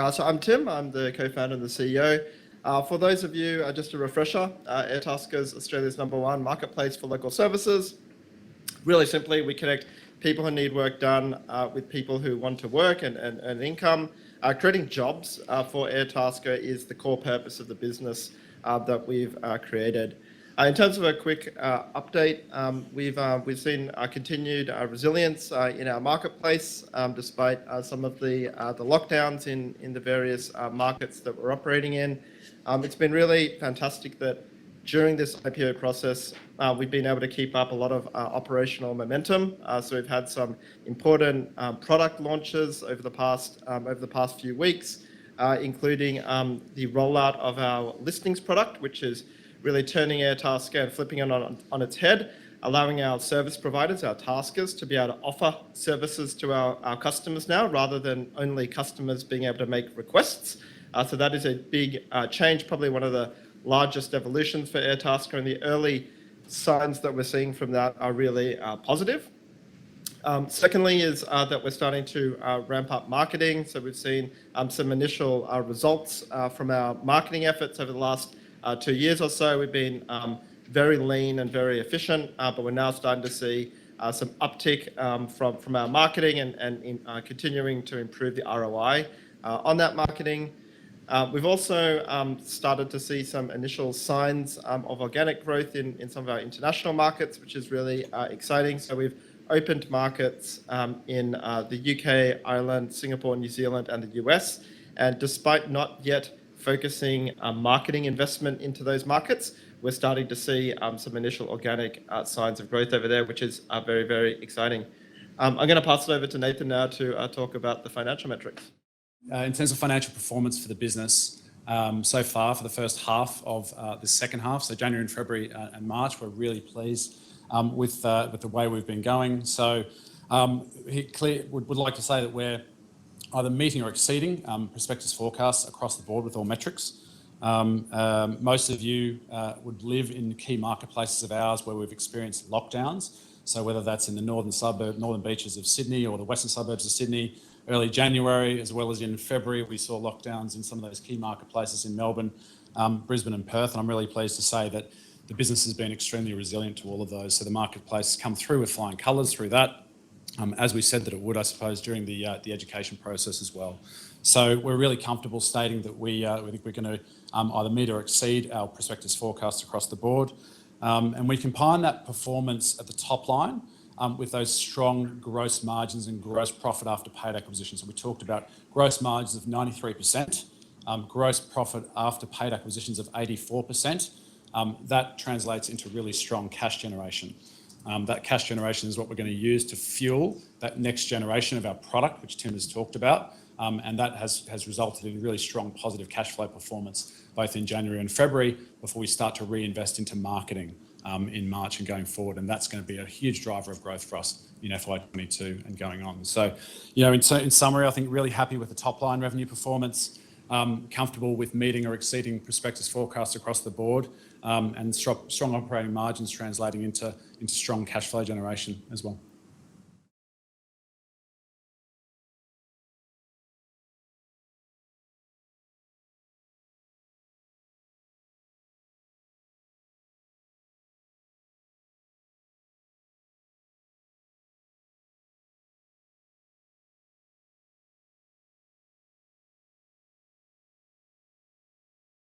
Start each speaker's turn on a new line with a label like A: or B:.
A: So I'm Tim, I'm the co-founder and the CEO. For those of you, just a refresher, Airtasker is Australia's #1 marketplace for local services. Really simply, we connect people who need work done with people who want to work and earn income. Creating jobs for Airtasker is the core purpose of the business that we've created. In terms of a quick update, we've seen continued resilience in our marketplace despite some of the lockdowns in the various markets that we're operating in. It's been really fantastic that during this IPO process, we've been able to keep up a lot of operational momentum. So we've had some important product launches over the past few weeks, including the rollout of our listings product, which is really turning Airtasker and flipping it on its head, allowing our service providers, our taskers, to be able to offer services to our customers now, rather than only customers being able to make requests. So that is a big change, probably one of the largest evolutions for Airtasker, and the early signs that we're seeing from that are really positive. Secondly is that we're starting to ramp up marketing. So we've seen some initial results from our marketing efforts over the last 2 years or so. We've been very lean and very efficient, but we're now starting to see some uptick from our marketing and continuing to improve the ROI on that marketing. We've also started to see some initial signs of organic growth in some of our international markets, which is really exciting. So we've opened markets in the UK, Ireland, Singapore, New Zealand, and the US. And despite not yet focusing marketing investment into those markets, we're starting to see some initial organic signs of growth over there, which is very, very exciting. I'm going to pass it over to Nathan now to talk about the financial metrics.
B: In terms of financial performance for the business, so far for the first half of the second half, so January and February and March, we're really pleased with the way we've been going. So would like to say that we're either meeting or exceeding prospectus forecasts across the board with all metrics. Most of you would live in key marketplaces of ours where we've experienced lockdowns. So whether that's in the northern beaches of Sydney or the western suburbs of Sydney, early January, as well as in February, we saw lockdowns in some of those key marketplaces in Melbourne, Brisbane and Perth. And I'm really pleased to say that the business has been extremely resilient to all of those. So the marketplace has come through with flying colours through that, as we said that it would, I suppose, during the education process as well. So we're really comfortable stating that we think we're going to either meet or exceed our prospectus forecasts across the board. And we combine that performance at the top line with those strong gross margins and gross profit after paid acquisitions. So we talked about gross margins of 93%, gross profit after paid acquisitions of 84%. That translates into really strong cash generation. That cash generation is what we're going to use to fuel that next generation of our product, which Tim has talked about. And that has resulted in really strong positive cash flow performance, both in January and February, before we start to reinvest into marketing in March and going forward. And that's going to be a huge driver of growth for us in FY22 and going on. So, in summary, I think really happy with the top line revenue performance, comfortable with meeting or exceeding prospectus forecasts across the board, and strong operating margins translating into strong cash flow generation as well.